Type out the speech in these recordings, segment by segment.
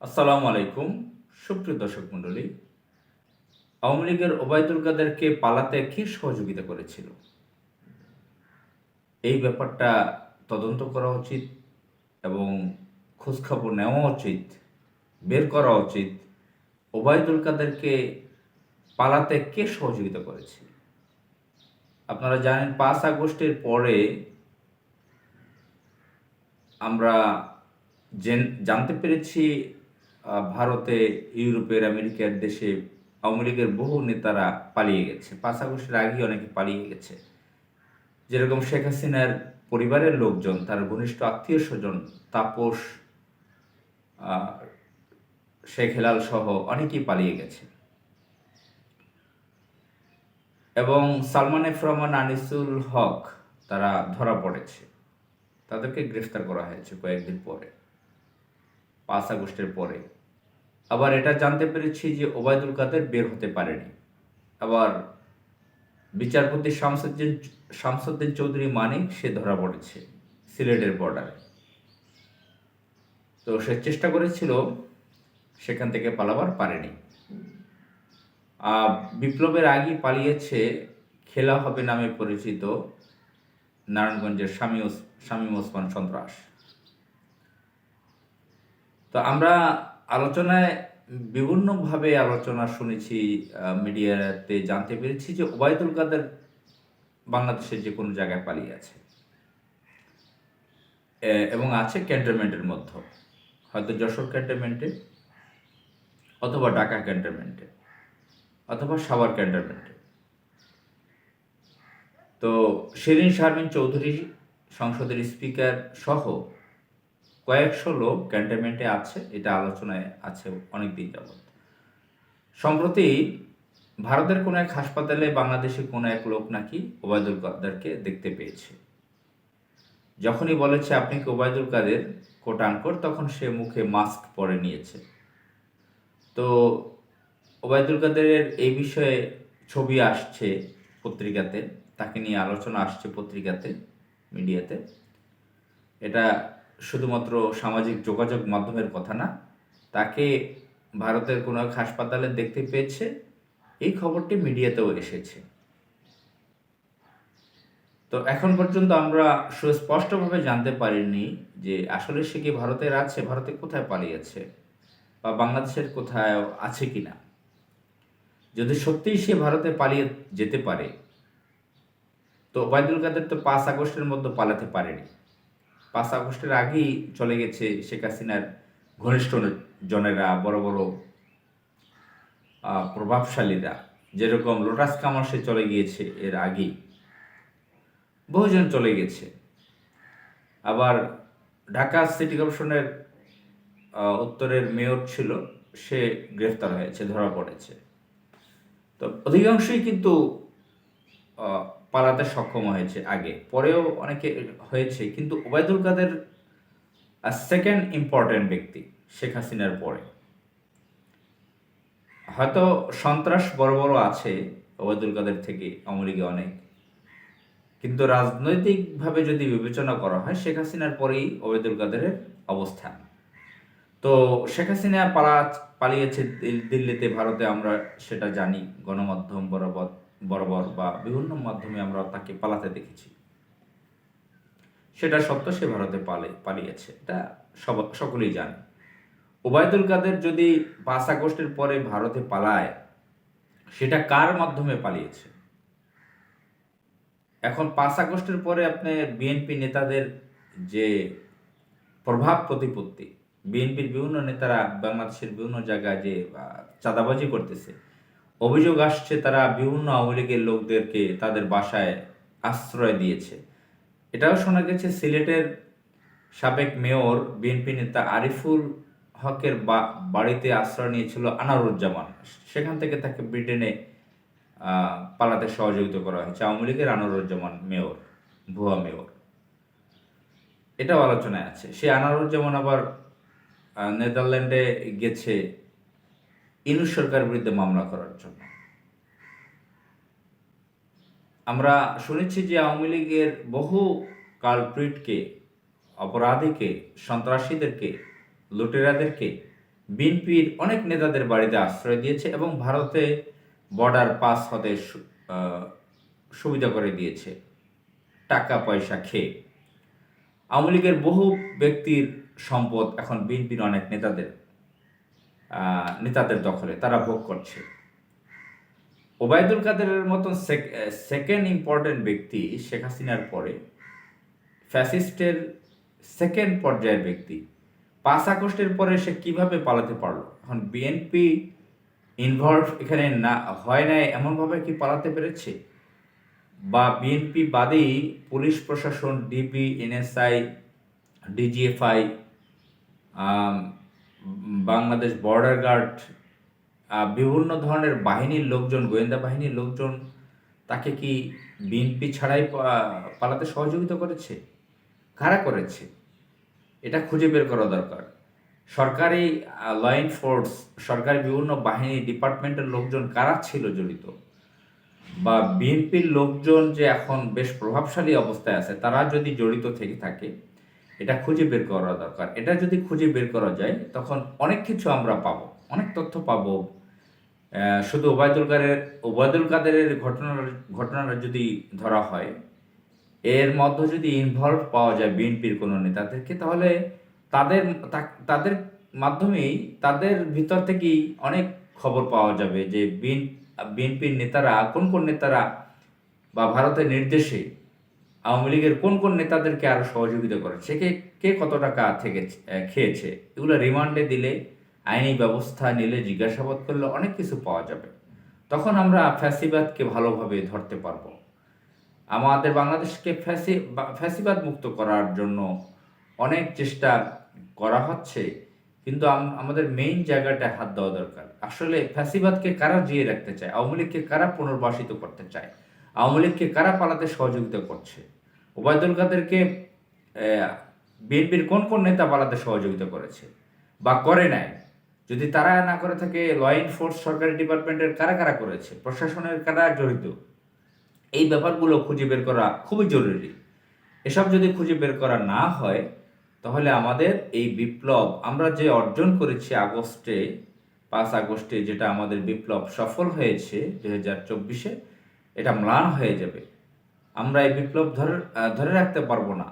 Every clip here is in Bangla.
আসসালামু আলাইকুম। সুপ্রিয় দর্শক মণ্ডলী, আওয়ামী লীগের ওবায়দুল কাদেরকে পালাতে কে সহযোগিতা করেছিল? এই ব্যাপারটা তদন্ত করা উচিত এবং খোঁজখবর নেওয়া উচিত, বের করা উচিত। ওবায়দুল কাদেরকে পালাতে কে সহযোগিতা করেছে? আপনারা জানেন 5 আগস্টের পরে আমরা জানতে পেরেছি ভারতে, ইউরোপের, আমেরিকার দেশে আওয়ামী লীগের বহু নেতারা পালিয়ে গেছে। 5 আগস্টের আগেই অনেকে পালিয়ে গেছে। যেরকম শেখ হাসিনার পরিবারের লোকজন, তার ঘনিষ্ঠ আত্মীয় স্বজন, তাপস, আহ, শেখ হেলাল সহ অনেকেই পালিয়ে গেছে। এবং সালমান এফ রহমান, আনিসুল হক তারা ধরা পড়েছে। তাদেরকে গ্রেফতার করা হয়েছে কয়েকদিন পরে, 5 আগস্টের পরে। আবার এটা জানতে পেরেছি যে ওবায়দুল কাদের বের হতে পারেনি। আবার বিচারপতি শামসুদ্দিন চৌধুরী মানিক, সে ধরা পড়েছে সিলেটের বর্ডারে। তো সে চেষ্টা করেছিল, সেখান থেকে পালাবার পারেনি। বিপ্লবের আগেই পালিয়েছে খেলা হবে নামে পরিচিত নারায়ণগঞ্জের শামীম ওসমান সন্ত্রাস। তো আমরা আলোচনায় বিভিন্নভাবে আলোচনা শুনেছি, মিডিয়াতে জানতে পেরেছি যে ওবায়দুল কাদের বাংলাদেশের যে কোনো জায়গায় পালিয়ে আছে এবং আছে ক্যান্টনমেন্টের মধ্যে, হয়তো যশোর ক্যান্টনমেন্টে, অথবা ঢাকা ক্যান্টনমেন্টে, অথবা সাভার ক্যান্টনমেন্টে। তো শিরিন শারমিন চৌধুরী, সংসদের স্পিকার সহ কয়েকশো লোক ক্যান্টনমেন্টে আছে, এটা আলোচনায় আছে অনেক দিন যাবৎ। সম্প্রতি ভারতের কোনো এক হাসপাতালে বাংলাদেশের কোনো এক লোক নাকি ওবায়দুল কাদেরকে দেখতে পেয়েছে। যখনই বলেছে আপনি কি ওবায়দুল কাদের, কোট আনকোট, তখন সে মুখে মাস্ক পরে নিয়েছে। তো ওবায়দুল কাদেরের এই বিষয়ে ছবি আসছে পত্রিকাতে, তাকে নিয়ে আলোচনা আসছে পত্রিকাতে, মিডিয়াতে। এটা শুধুমাত্র সামাজিক যোগাযোগ মাধ্যমের কথা না, তাকে ভারতের কোনো এক হাসপাতালে দেখতে পেয়েছে, এই খবরটি মিডিয়াতেও এসেছে। তো এখন পর্যন্ত আমরা সুস্পষ্টভাবে জানতে পারিনি যে আসলে সে কি ভারতের আছে, ভারতে কোথায় পালিয়েছে, বা বাংলাদেশের কোথায় আছে কিনা। যদি সত্যিই সে ভারতে পালিয়ে যেতে পারে, তো ওবায়দুল কাদের তো 5 আগস্টের মধ্যে পালাতে পারেনি। 5 আগস্টের আগেই চলে গেছে শেখ হাসিনার ঘনিষ্ঠ জনেরা, বড় বড় প্রভাবশালীরা, যেরকম লোটাস কামাল, সে চলে গিয়েছে এর আগেই, বহুজন চলে গেছে। আবার ঢাকা সিটি কর্পোরেশনের উত্তরের মেয়র ছিল, সে গ্রেফতার হয়েছে, ধরা পড়েছে। তো অধিকাংশই কিন্তু পালাতে সক্ষম হয়েছে আগে, পরেও অনেকে হয়েছে, কিন্তু ওবায়দুল কাদের সেকেন্ড ইম্পর্টেন্ট ব্যক্তি শেখ হাসিনার পরে। হয়তো সন্ত্রাস বড় বড় আছে ওবায়দুল কাদের থেকে আওয়ামী লীগে অনেক, কিন্তু রাজনৈতিকভাবে যদি বিবেচনা করা হয়, শেখ হাসিনার পরেই ওবায়দুল কাদেরের অবস্থান। তো শেখ হাসিনা পালিয়েছে দিল্লিতে, ভারতে, আমরা সেটা জানি। গণমাধ্যম বরাবর বরাবর বা বিভিন্ন মাধ্যমে আমরা তাকে পালাতে দেখেছি। সেটা সত্য, সে ভারতে পালিয়েছে, এটা সকলেই জানে। ওবায়দুল কাদের যদি 5 আগস্টের পরে ভারতে পালায়, সেটা কার মাধ্যমে পালিয়েছে? এখন 5 আগস্টের পরে আপনি বিএনপি নেতাদের যে প্রভাব প্রতিপত্তি, বিএনপির বিভিন্ন নেতারা বাংলাদেশের বিভিন্ন জায়গায় যে চাঁদাবাজি করতেছে, অভিযোগ আসছে তারা বিভিন্ন আওয়ামী লীগের লোকদেরকে তাদের বাসায় আশ্রয় দিয়েছে। এটাও শোনা গেছে সিলেটের সাবেক মেয়র বিএনপি নেতা আরিফুল হকের বাড়িতে আশ্রয় নিয়েছিল আনারুজ্জামান, সেখান থেকে তাকে ব্রিটেনে পালাতে সহযোগিতা করা হয়েছে আওয়ামী লীগের আনারুজ্জামান মেয়র, ভুয়া মেয়র। এটাও আলোচনায় আছে। সে আনারুজ্জামান আবার নেদারল্যান্ডে গেছে ইউনূস সরকারের বিরুদ্ধে মামলা করার জন্য। আমরা শুনেছি যে আওয়ামী লীগের বহু কালপ্রিটকে, অপরাধীকে, সন্ত্রাসীদেরকে, লুটেরাদেরকে বিএনপির অনেক নেতাদের বাড়িতে আশ্রয় দিয়েছে এবং ভারতে বর্ডার পাস হতে সুবিধা করে দিয়েছে টাকা পয়সা খেয়ে। আওয়ামী লীগের বহু ব্যক্তির সম্পদ এখন বিএনপির অনেক নেতাদের দখলে, তারা ভোগ করছে। ওবায়দুল কাদেরের মতন সেকেন্ড ইম্পর্টেন্ট ব্যক্তি শেখ হাসিনার পরে, ফ্যাসিস্টের সেকেন্ড পর্যায়ের ব্যক্তি, 5 আগস্টের পরে সে কিভাবে পালাতে পারলো? এখন বিএনপি ইনভলভ এখানে না হয় নাই এমনভাবে কি পালাতে পেরেছে? বা বিএনপি বাদেই পুলিশ প্রশাসন, DB, NSI, DGFI, Bangladesh border guard, বিভিন্ন ধরনের বাহিনীর লোকজন, গোয়েন্দা বাহিনীর লোকজন তাকে কি বিএনপি ছাড়াই পালাতে সহযোগিতা করেছে? কারা করেছে? এটা খুঁজে বের করা দরকার। সরকারি ল এনফোর্স, সরকারি বিভিন্ন বাহিনী ডিপার্টমেন্টের লোকজন কারা ছিল জড়িত, বা বিএনপির লোকজন যে এখন বেশ প্রভাবশালী অবস্থায় আছে তারা যদি জড়িত থেকে থাকে, এটা খুঁজে বের করা দরকার। এটা যদি খুঁজে বের করা যায় তখন অনেক কিছু আমরা পাবো, অনেক তথ্য পাবো। শুধু ওবায়দুল কাদেরের ঘটনাটা যদি ধরা হয়, এর মধ্যে যদি ইনভলভ পাওয়া যায় বিএনপির কোনো নেতাদেরকে, তাহলে তাদের তাদের মাধ্যমেই, তাদের ভিতর থেকেই অনেক খবর পাওয়া যাবে যে বিএনপির নেতারা, কোন নেতারা বা ভারতের নির্দেশে আওয়ামী লীগের কোন নেতাদেরকে আরও সহযোগিতা করেছে, কে কত টাকা থেকে খেয়েছে। এগুলো রিমান্ডে দিলে, আইনি ব্যবস্থা নিলে, জিজ্ঞাসাবাদ করলে অনেক কিছু পাওয়া যাবে। তখন আমরা ফ্যাসিবাদকে ভালোভাবে ধরতে পারবো। আমাদের বাংলাদেশকে ফ্যাসিবাদ মুক্ত করার জন্য অনেক চেষ্টা করা হচ্ছে, কিন্তু আমাদের মেইন জায়গাটা হাত দেওয়া দরকার। আসলে ফ্যাসিবাদকে কারা জিয়ে রাখতে চায়? আওয়ামী লীগকে কারা পুনর্বাসিত করতে চায়? আওয়ামী লীগকে কারা পালাতে সহযোগিতা করছে? ওবায়দুল কাদেরকে বিএনপির কোন নেতা পালাতে সহযোগিতা করেছে বা করে নাই? যদি তারা না করে থাকে, ল এনফোর্স, সরকারি ডিপার্টমেন্টের কারা করেছে, প্রশাসনের কারা জড়িত, এই ব্যাপারগুলো খুঁজে বের করা খুবই জরুরি। এসব যদি খুঁজে বের করা না হয়, তাহলে আমাদের এই বিপ্লব আমরা যে অর্জন করেছি 5 আগস্টে, যেটা আমাদের বিপ্লব সফল হয়েছে 2024-এ, এটা ম্লান হয়ে যাবে। আমরা এই বিপ্লব ধরে রাখতে পারবো না।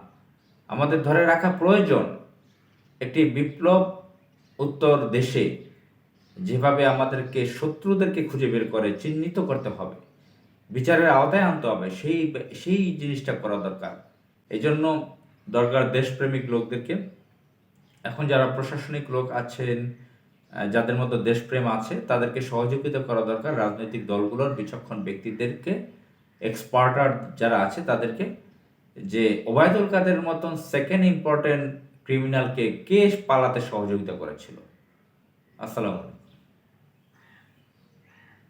আমাদের ধরে রাখা প্রয়োজন। একটি বিপ্লব উত্তর দেশে যেভাবে আমাদেরকে শত্রুদেরকে খুঁজে বের করে চিহ্নিত করতে হবে, বিচারের আওতায় আনতে হবে, সেই জিনিসটা করা দরকার। এই জন্য দরকার দেশপ্রেমিক লোকদেরকে, এখন যারা প্রশাসনিক লোক আছেন, যাদের মধ্যে দেশপ্রেম আছে, তাদেরকে সহযোগিতা করা দরকার। রাজনৈতিক দলগুলোর বিচক্ষণ ব্যক্তিদেরকে, এক্সপার্টার যারা আছে তাদেরকে, যে ওবায়দুল কাদের মতন সেকেন্ড ইম্পর্টেন্ট ক্রিমিনালকে কে পালাতে সহযোগিতা করেছিল। আসসালামু আলাইকুম।